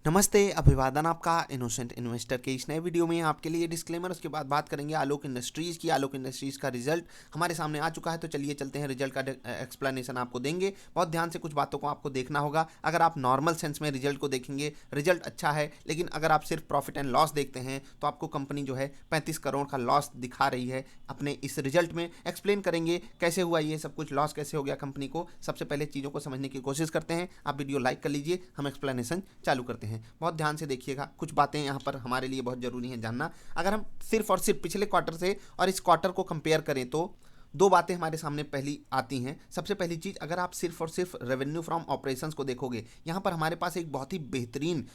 नमस्ते, अभिवादन आपका इनोसेंट इन्वेस्टर के इस नए वीडियो में आपके लिए डिस्क्लेमर। उसके बाद बात करेंगे आलोक इंडस्ट्रीज़ की। आलोक इंडस्ट्रीज़ का रिजल्ट हमारे सामने आ चुका है, तो चलिए चलते हैं, रिजल्ट का एक्सप्लेनेशन आपको देंगे। बहुत ध्यान से कुछ बातों को आपको देखना होगा। अगर आप नॉर्मल सेंस में रिजल्ट को देखेंगे, रिजल्ट अच्छा है, लेकिन अगर आप सिर्फ प्रॉफिट एंड लॉस देखते हैं तो आपको कंपनी जो है 35 करोड़ का लॉस दिखा रही है अपने इस रिजल्ट में। एक्सप्लेन करेंगे कैसे हुआ ये सब कुछ, लॉस कैसे हो गया कंपनी को। सबसे पहले चीज़ों को समझने की कोशिश करते हैं। आप वीडियो लाइक कर लीजिए, हम एक्सप्लेनेशन चालू करते हैं। बहुत ध्यान से देखिएगा, कुछ बातें यहाँ पर हमारे लिए बहुत ज़रूरी हैं जानना। अगर हम सिर्फ और सिर्फ पिछले क्वार्टर से और इस क्वार्टर को कंपेयर करें तो दो बातें हमारे सामने पहली आती हैं। सबसे पहली चीज़, अगर आप सिर्फ और सिर्फ रेवेन्यू फ्रॉम ऑपरेशंस को देखोगे, यहाँ पर हमारे पास एक बहुत ही बेहतरीन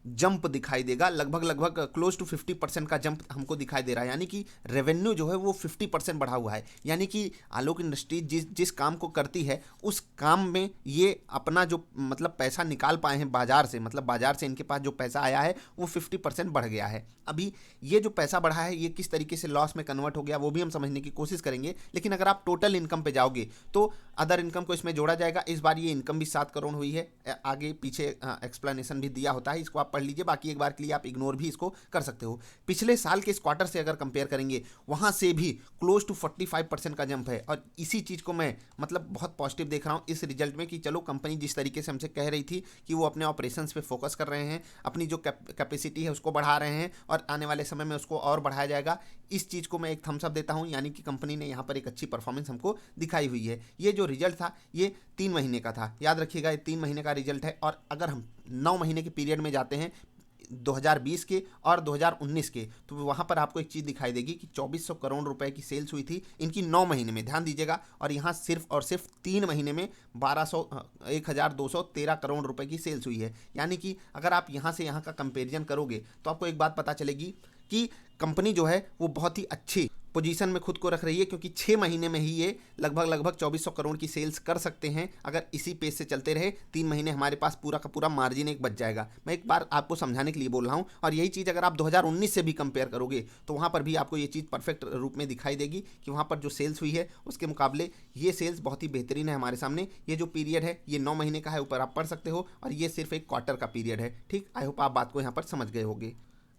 जंप दिखाई देगा। लगभग लगभग क्लोज टू 50% का जंप हमको दिखाई दे रहा है, यानी कि रेवेन्यू जो है वो 50% बढ़ा हुआ है। यानी कि आलोक इंडस्ट्रीज जिस जिस काम को करती है उस काम में ये अपना जो मतलब पैसा निकाल पाए हैं बाजार से, मतलब बाजार से इनके पास जो पैसा आया है वो 50% बढ़ गया है। अभी ये जो पैसा बढ़ा है ये किस तरीके से लॉस में कन्वर्ट हो गया वो भी हम समझने की कोशिश करेंगे। लेकिन अगर आप टोटल इनकम पे जाओगे तो अदर इनकम को इसमें जोड़ा जाएगा। इस बार ये इनकम भी 7 करोड़ हुई है। आगे पीछे एक्सप्लेनेशन भी दिया होता है, इसको आप पढ़ लीजिए। बाकी एक बार के लिए आप इग्नोर भी इसको कर सकते हो। पिछले साल के इस क्वार्टर से अगर कंपेयर करेंगे, वहां से भी क्लोज टू 45% का जंप है। और इसी चीज को मैं मतलब बहुत पॉजिटिव देख रहा हूं इस रिजल्ट में कि चलो कंपनी जिस तरीके से हमसे कह रही थी कि वो अपने ऑपरेशंस पे फोकस कर रहे हैं, अपनी जो कैपेसिटी है उसको बढ़ा रहे हैं और आने वाले समय में उसको और बढ़ाया जाएगा। इस चीज को मैं एक थम्स अप देता हूं, यानी कि कंपनी ने यहां पर एक अच्छी परफॉर्मेंस हमको दिखाई हुई है। ये जो रिजल्ट था ये 3 महीने का था, याद रखिएगा, ये 3 महीने का रिजल्ट है। और अगर हम 9 महीने के पीरियड में जाते हैं 2020 के और 2019 के, तो वहाँ पर आपको एक चीज़ दिखाई देगी कि 2400 करोड़ रुपए की सेल्स हुई थी इनकी 9 महीने में, ध्यान दीजिएगा। और यहाँ सिर्फ और सिर्फ 3 महीने में 1213 करोड़ रुपए की सेल्स हुई है। यानी कि अगर आप यहाँ से यहाँ का कंपेरिजन करोगे तो आपको एक बात पता चलेगी कि कंपनी जो है वो बहुत ही अच्छी पोजीशन में खुद को रख रही है, क्योंकि 6 महीने में ही ये लगभग लगभग 2400 करोड़ की सेल्स कर सकते हैं। अगर इसी पेस से चलते रहे 3 महीने हमारे पास पूरा का पूरा मार्जिन एक बच जाएगा। मैं एक बार आपको समझाने के लिए बोल रहा हूँ। और यही चीज़ अगर आप 2019 से भी कंपेयर करोगे तो वहाँ पर भी आपको ये चीज़ परफेक्ट रूप में दिखाई देगी कि वहाँ पर जो सेल्स हुई है उसके मुकाबले ये सेल्स बहुत ही बेहतरीन है हमारे सामने। ये जो पीरियड है ये 9 महीने का है, ऊपर आप पढ़ सकते हो, और ये सिर्फ एक क्वार्टर का पीरियड है। ठीक, आई होप आप बात को यहाँ पर समझ गए होंगे।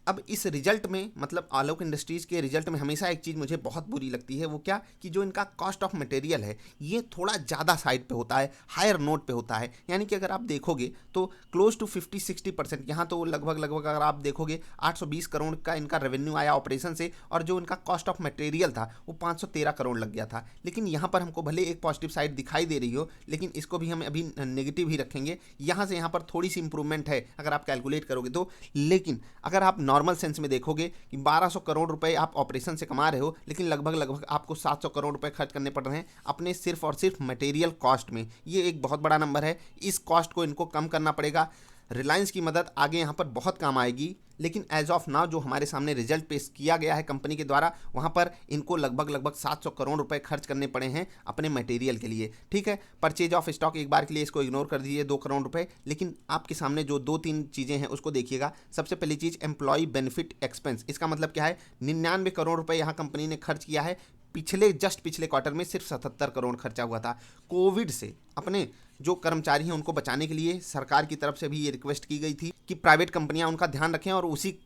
अब इस रिजल्ट में मतलब आलोक इंडस्ट्रीज के रिजल्ट में हमेशा एक चीज़ मुझे बहुत बुरी लगती है, वो क्या कि जो इनका कॉस्ट ऑफ मटेरियल है ये थोड़ा ज़्यादा साइड पे होता है, हायर नोट पे होता है। यानी कि अगर आप देखोगे तो क्लोज टू 50-60%, यहाँ तो लगभग लगभग अगर आप देखोगे 820 करोड़ का इनका रेवेन्यू आया ऑपरेशन से, और जो इनका कॉस्ट ऑफ मटेरियल था वो 513 करोड़ लग गया था। लेकिन यहाँ पर हमको भले एक पॉजिटिव साइड दिखाई दे रही हो, लेकिन इसको भी हम अभी नेगेटिव ही रखेंगे। यहाँ से यहाँ पर थोड़ी सी इंप्रूवमेंट है अगर आप कैलकुलेट करोगे तो। लेकिन अगर आप नॉर्मल सेंस में देखोगे कि 1200 करोड़ रुपए आप ऑपरेशन से कमा रहे हो, लेकिन लगभग लगभग आपको 700 करोड़ रुपए खर्च करने पड़ रहे हैं अपने सिर्फ और सिर्फ मटेरियल कॉस्ट में। ये एक बहुत बड़ा नंबर है। इस कॉस्ट को इनको कम करना पड़ेगा। रिलायंस की मदद आगे यहाँ पर बहुत काम आएगी, लेकिन एज ऑफ नाउ जो हमारे सामने रिजल्ट पेश किया गया है कंपनी के द्वारा, वहाँ पर इनको लगभग लगभग 700 करोड़ रुपए खर्च करने पड़े हैं अपने मटेरियल के लिए। ठीक है, परचेज ऑफ स्टॉक एक बार के लिए इसको इग्नोर कर दीजिए, 2 करोड़ रुपए। लेकिन आपके सामने जो 2-3 चीज़ें हैं उसको देखिएगा। सबसे पहली चीज़ एम्प्लॉय बेनिफिट एक्सपेंस, इसका मतलब क्या है, 99 करोड़ रुपए यहाँ कंपनी ने खर्च किया है। पिछले क्वार्टर में सिर्फ 77 करोड़ खर्चा हुआ था। कोविड से अपने जो कर्मचारी हैं उनको बचाने के लिए सरकार की तरफ से भी ये रिक्वेस्ट की गई थी कि प्राइवेट कंपनियां उनका ध्यान रखें, और उसी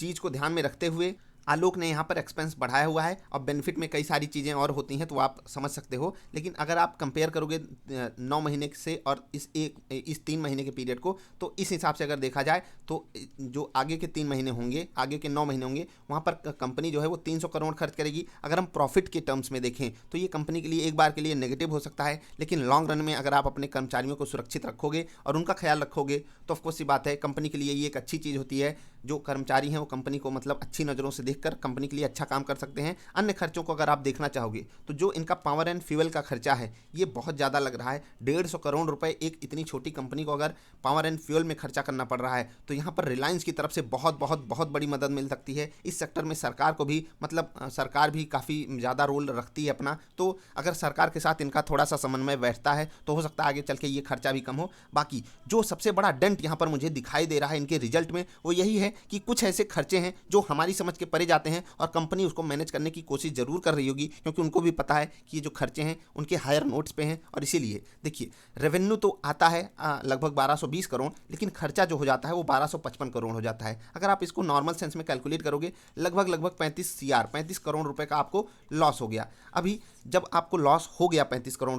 चीज़ को ध्यान में रखते हुए आलोक ने यहाँ पर एक्सपेंस बढ़ाया हुआ है। और बेनिफिट में कई सारी चीज़ें और होती हैं तो आप समझ सकते हो। लेकिन अगर आप कंपेयर करोगे 9 महीने से और इस 3 महीने के पीरियड को, तो इस हिसाब से अगर देखा जाए तो जो आगे के 3 महीने होंगे, आगे के 9 महीने होंगे, वहाँ पर कंपनी जो है वो 300 करोड़ खर्च करेगी। अगर हम प्रॉफिट के टर्म्स में देखें तो ये कंपनी के लिए एक बार के लिए नेगेटिव हो सकता है, लेकिन लॉन्ग रन में अगर आप अपने कर्मचारियों को सुरक्षित रखोगे और उनका ख्याल रखोगे तो ऑफकोर्स सी बात है कंपनी के लिए ये एक अच्छी चीज़ होती है। जो कर्मचारी हैं वो कंपनी को मतलब अच्छी नज़रों से देखकर कंपनी के लिए अच्छा काम कर सकते हैं। अन्य खर्चों को अगर आप देखना चाहोगे तो जो इनका पावर एंड फ्यूल का खर्चा है ये बहुत ज़्यादा लग रहा है। 150 करोड़ रुपए एक इतनी छोटी कंपनी को अगर पावर एंड फ्यूल में खर्चा करना पड़ रहा है, तो यहाँ पर रिलायंस की तरफ से बहुत बहुत बहुत बड़ी मदद मिल सकती है। इस सेक्टर में सरकार को भी मतलब सरकार भी काफ़ी ज़्यादा रोल रखती है अपना। तो अगर सरकार के साथ इनका थोड़ा सा समन्वय बैठता है तो हो सकता है आगे चल के ये खर्चा भी कम हो। बाकी जो सबसे बड़ा डेंट यहाँ पर मुझे दिखाई दे रहा है इनके रिजल्ट में वो यही है कि कुछ ऐसे खर्चे हैं जो हमारी समझ के परे करे जाते हैं और कंपनी उसको मैनेज करने की कोशिश जरूर कर रही होगी, क्योंकि उनको भी पता है कि ये जो खर्चे हैं उनके हायर नोट्स पे हैं। और इसीलिए देखिए, रेवेन्यू तो आता है लगभग 1220 करोड़, लेकिन खर्चा जो हो जाता है वो 1255 करोड़ हो जाता है। अगर आप इसको नॉर्मल सेंस में कैलकुलेट करोगे, लगभग 35 करोड़ रुपए का आपको लॉस हो गया। अभी जब आपको लॉस हो गया 35 करोड़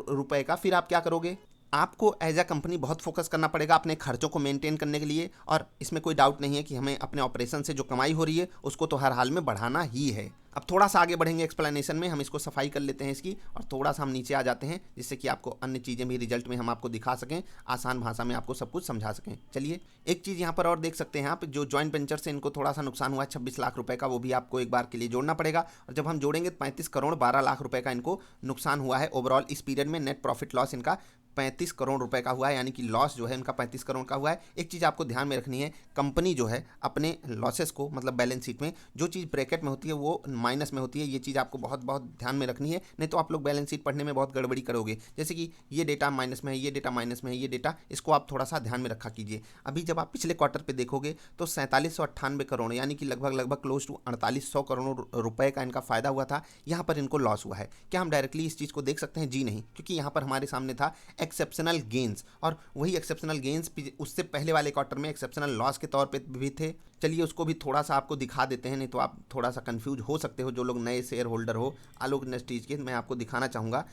रुपए का, फिर आप क्या करोगे? आपको एज अ कंपनी बहुत फोकस करना पड़ेगा अपने खर्चों को मेंटेन करने के लिए, और इसमें कोई डाउट नहीं है कि हमें अपने ऑपरेशन से जो कमाई हो रही है उसको तो हर हाल में बढ़ाना ही है। अब थोड़ा सा आगे बढ़ेंगे एक्सप्लेनेशन में, हम इसको सफाई कर लेते हैं इसकी, और थोड़ा सा हम नीचे आ जाते हैं जिससे कि आपको अन्य चीज़ें भी रिजल्ट में हम आपको दिखा सकें, आसान भाषा में आपको सब कुछ समझा सकें। चलिए, एक चीज़ यहाँ पर और देख सकते हैं आप, जो जॉइंट वेंचर से इनको थोड़ा सा नुकसान हुआ है 26 लाख रुपए का, वो भी आपको एक बार के लिए जोड़ना पड़ेगा। और जब हम जोड़ेंगे 35 करोड़ 12 लाख रुपए का इनको नुकसान हुआ है ओवरऑल इस पीरियड में। नेट प्रॉफिट लॉस इनका 35 करोड़ रुपए का हुआ है, यानी कि लॉस जो है इनका 35 करोड़ का हुआ है। एक चीज़ आपको ध्यान में रखनी है, कंपनी जो है अपने लॉसेस को, मतलब बैलेंस शीट में जो चीज़ ब्रैकेट में होती है वो माइनस में होती है। ये चीज़ आपको बहुत बहुत ध्यान में रखनी है, नहीं तो आप लोग बैलेंस शीट पढ़ने में बहुत गड़बड़ी करोगे। जैसे कि ये डेटा माइनस में है, ये डेटा माइनस में है, ये डेटा, इसको आप थोड़ा सा ध्यान में रखा कीजिए। अभी जब आप पिछले क्वार्टर पर देखोगे तो 4798 करोड़, यानी कि लगभग क्लोज टू 4800 करोड़ रुपए का इनका फायदा हुआ था। यहाँ पर इनको लॉस हुआ है। क्या हम डायरेक्टली इस चीज़ को देख सकते हैं? जी नहीं, क्योंकि यहाँ पर हमारे सामने था एक्सेप्शनल गेन्स, और वही एक्सेप्शनल गेन्स उससे पहले वाले क्वार्टर में एक्सेप्शनल लॉस के तौर पे भी थे। चलिए उसको भी थोड़ा सा आपको दिखा देते हैं, नहीं तो आप थोड़ा सा कंफ्यूज हो सकते हो जो लोग नए शेयर होल्डर हो आलोक इंडस्ट्रीज के। मैं आपको दिखाना चाहूँगा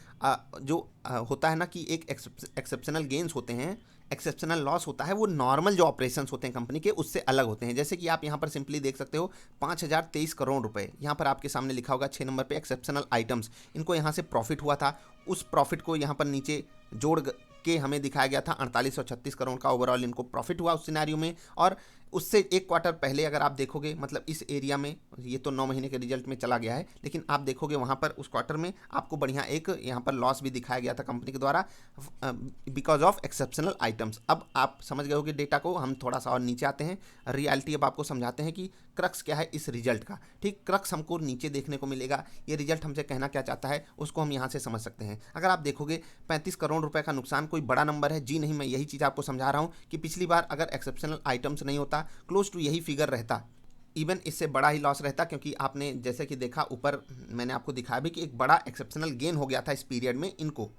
जो होता है ना कि एक एक्सेप्शनल गेन्स होते हैं, एक्सेप्शनल लॉस होता है, वो नॉर्मल जो ऑपरेशंस होते हैं कंपनी के उससे अलग होते हैं। जैसे कि आप यहाँ पर सिंपली देख सकते हो 5023 करोड़ रुपए, यहाँ पर आपके सामने लिखा होगा 6 नंबर पे एक्सेप्शनल आइटम्स। इनको यहाँ से प्रॉफिट हुआ था, उस प्रॉफिट को यहाँ पर नीचे जोड़ के हमें दिखाया गया था 4836 करोड़ का ओवरऑल इनको प्रॉफिट हुआ उस सिनेरियो में। और उससे एक क्वार्टर पहले अगर आप देखोगे, मतलब इस एरिया में, ये तो 9 महीने के रिजल्ट में चला गया है, लेकिन आप देखोगे वहाँ पर उस क्वार्टर में आपको बढ़िया एक यहाँ पर लॉस भी दिखाया गया था कंपनी के द्वारा बिकॉज ऑफ एक्सेप्शनल आइटम्स। अब आप समझ गए होगे डेटा को, हम थोड़ा सा और नीचे आते हैं, रियलिटी अब आपको समझाते हैं कि क्रक्स क्या है इस रिजल्ट का। ठीक, क्रक्स हमको नीचे देखने को मिलेगा, ये रिजल्ट हमसे कहना क्या चाहता है उसको हम यहाँ से समझ सकते हैं। अगर आप देखोगे 35 करोड़ रुपए का नुकसान कोई बड़ा नंबर है? जी नहीं, मैं यही चीज़ आपको समझा रहा हूँ कि पिछली बार अगर एक्सेप्शनल आइटम्स नहीं होता, क्लोज टू यही फिगर रहता, इवन इससे बड़ा ही लॉस रहता, क्योंकि आपने जैसे कि देखा ऊपर मैंने आपको दिखाया भी कि एक बड़ा एक्सेप्शनल गेन हो गया था इस पीरियड में इनको।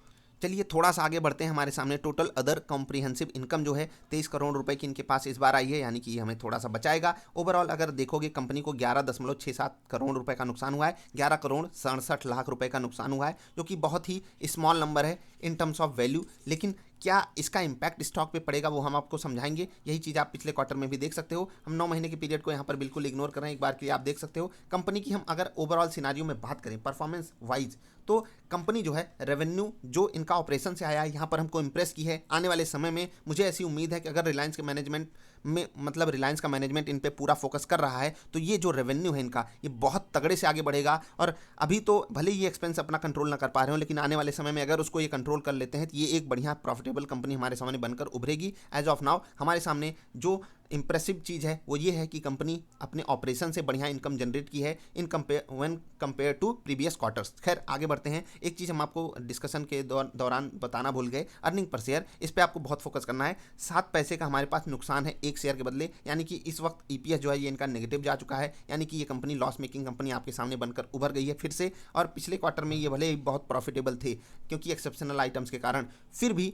चलिए थोड़ा सा आगे बढ़ते हैं, हमारे सामने टोटल अदर कॉम्प्रिहेंसिव इनकम जो है 23 करोड़ रुपए की इनके पास इस बार आई है, यानी कि हमें थोड़ा सा बचाएगा। ओवरऑल अगर देखोगे कंपनी को 11.67 करोड़ रुपए का नुकसान हुआ है, 11 करोड़ 67 लाख रुपए का नुकसान हुआ है, जो कि बहुत ही स्मॉल नंबर है इन टर्म्स ऑफ वैल्यू। लेकिन क्या इसका इम्पैक्ट स्टॉक पे पड़ेगा वो हम आपको समझाएंगे। यही चीज़ आप पिछले क्वार्टर में भी देख सकते हो। हम 9 महीने के पीरियड को यहाँ पर बिल्कुल इग्नोर कर रहे हैं, एक बार के लिए आप देख सकते हो। कंपनी की हम अगर ओवरऑल सिनारियो में बात करें परफॉर्मेंस वाइज, तो कंपनी जो है रेवेन्यू जो इनका ऑपरेशन से आया है यहाँ पर हमको इंप्रेस की है। आने वाले समय में मुझे ऐसी उम्मीद है कि अगर रिलायंस के मैनेजमेंट में, मतलब रिलायंस का मैनेजमेंट इन पे पूरा फोकस कर रहा है, तो ये जो रेवेन्यू है इनका ये बहुत तगड़े से आगे बढ़ेगा। और अभी तो भले ही एक्सपेंस अपना कंट्रोल ना कर पा रहे हो, लेकिन आने वाले समय में अगर उसको ये कंट्रोल कर लेते हैं तो ये एक बढ़िया प्रॉफिटेबल कंपनी हमारे सामने बनकर उभरेगी। एज ऑफ नाउ हमारे सामने जो इंप्रेसिव चीज़ है वो ये है कि कंपनी अपने ऑपरेशन से बढ़िया इनकम जनरेट की है in compare to previous quarters. खैर आगे बढ़ते हैं, एक चीज़ हम आपको डिस्कशन के दौरान बताना भूल गए, अर्निंग पर शेयर, इस पर आपको बहुत फोकस करना है। 7 पैसे का हमारे पास नुकसान है एक शेयर के बदले, यानी कि इस वक्त ईपीएस जो है ये इनका नेगेटिव जा चुका है, यानी कि ये कंपनी लॉस मेकिंग कंपनी आपके सामने बनकर उभर गई है फिर से। और पिछले क्वार्टर में ये भले ही बहुत प्रॉफिटेबल थे क्योंकि एक्सेप्शनल आइटम्स के कारण, फिर भी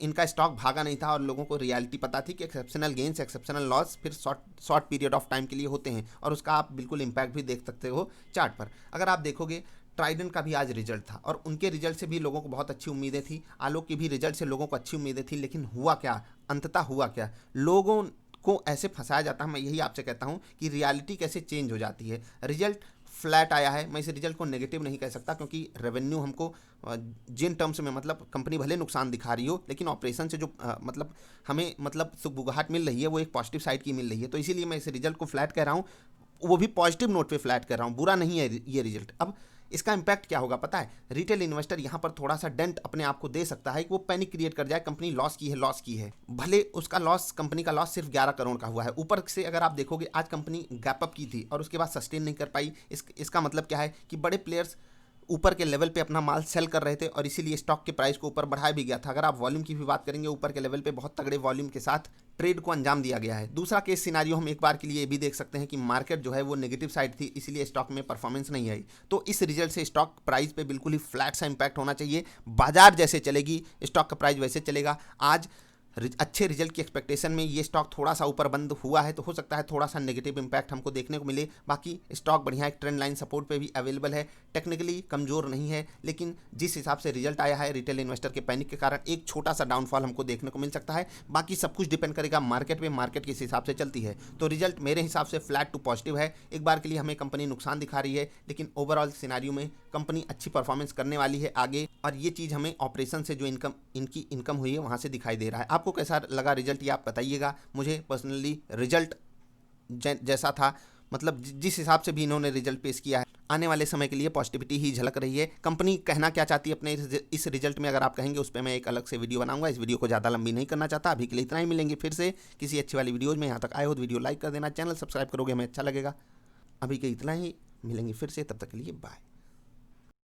इनका स्टॉक भागा नहीं था और लोगों को रियलिटी पता थी कि एक्सेप्शनल गेन्स एक्सेप्शनल लॉस फिर शॉर्ट पीरियड ऑफ टाइम के लिए होते हैं, और उसका आप बिल्कुल इंपैक्ट भी देख सकते हो चार्ट पर। अगर आप देखोगे ट्राइडेंट का भी आज रिजल्ट था और उनके रिजल्ट से भी लोगों को बहुत अच्छी उम्मीदें थी, आलोक की भी रिजल्ट से लोगों को अच्छी उम्मीदें थी, लेकिन हुआ क्या, अंततः हुआ क्या, लोगों को ऐसे फंसाया जाता है। मैं यही आपसे कहता हूं कि रियलिटी कैसे चेंज हो जाती है। रिजल्ट फ्लैट आया है, मैं इस रिजल्ट को नेगेटिव नहीं कह सकता, क्योंकि रेवेन्यू हमको जिन टर्म्स में, मतलब कंपनी भले नुकसान दिखा रही हो, लेकिन ऑपरेशन से जो मतलब हमें मतलब सुगबुगाहट मिल रही है वो एक पॉजिटिव साइड की मिल रही है, तो इसीलिए मैं इस रिजल्ट को फ्लैट कह रहा हूँ, वो भी पॉजिटिव नोट पे फ्लैट कर रहा हूँ, बुरा नहीं है ये रिजल्ट। अब इसका इंपैक्ट क्या होगा पता है, रिटेल इन्वेस्टर यहाँ पर थोड़ा सा डेंट अपने आप को दे सकता है कि वो पैनिक क्रिएट कर जाए, कंपनी लॉस की है, भले उसका लॉस, कंपनी का लॉस सिर्फ 11 करोड़ का हुआ है। ऊपर से अगर आप देखोगे आज कंपनी गैप अप की थी और उसके बाद सस्टेन नहीं कर पाई। इसका मतलब क्या है कि बड़े प्लेयर्स ऊपर के लेवल पे अपना माल सेल कर रहे थे और इसीलिए स्टॉक के प्राइस को ऊपर बढ़ाया भी गया था। अगर आप वॉल्यूम की भी बात करेंगे, ऊपर के लेवल पे बहुत तगड़े वॉल्यूम के साथ ट्रेड को अंजाम दिया गया है। दूसरा केस सिनारियो हम एक बार के लिए ये भी देख सकते हैं कि मार्केट जो है वो नेगेटिव साइड थी, इसलिए स्टॉक में परफॉर्मेंस नहीं आई। तो इस रिजल्ट से स्टॉक प्राइस पे बिल्कुल ही फ्लैट सा इंपैक्ट होना चाहिए। बाजार जैसे चलेगी स्टॉक का प्राइस वैसे चलेगा। आज अच्छे रिजल्ट की एक्सपेक्टेशन में ये स्टॉक थोड़ा सा ऊपर बंद हुआ है, तो हो सकता है थोड़ा सा नेगेटिव इंपैक्ट हमको देखने को मिले। बाकी स्टॉक बढ़िया एक ट्रेंड लाइन सपोर्ट पे भी अवेलेबल है, टेक्निकली कमजोर नहीं है, लेकिन जिस हिसाब से रिजल्ट आया है रिटेल इन्वेस्टर के पैनिक के कारण एक छोटा सा डाउनफॉल हमको देखने को मिल सकता है। बाकी सब कुछ डिपेंड करेगा मार्केट पे, मार्केट किस हिसाब से चलती है। तो रिजल्ट मेरे हिसाब से फ्लैट टू पॉजिटिव है। एक बार के लिए हमें कंपनी नुकसान दिखा रही है, लेकिन ओवरऑल सिनारियो में कंपनी अच्छी परफॉर्मेंस करने वाली है आगे, और ये चीज़ हमें ऑपरेशन से जो इनकी इनकम हुई है वहाँ से दिखाई दे रहा है। आपको कैसा लगा रिजल्ट ये आप बताइएगा। मुझे पर्सनली रिजल्ट जैसा था, मतलब जिस हिसाब से भी इन्होंने रिजल्ट पेश किया है, आने वाले समय के लिए पॉजिटिविटी ही झलक रही है। कंपनी कहना क्या चाहती है अपने इस रिजल्ट में, अगर आप कहेंगे उस पर मैं एक अलग से वीडियो बनाऊंगा। इस वीडियो को ज़्यादा लंबी नहीं करना चाहता, अभी के लिए इतना ही। मिलेंगे फिर से किसी अच्छी वाली वीडियोज़ में। यहाँ तक आए हो तो वीडियो लाइक कर देना, चैनल सब्सक्राइब करोगे हमें अच्छा लगेगा। अभी के इतना ही, मिलेंगे फिर से, तब तक के लिए बाय।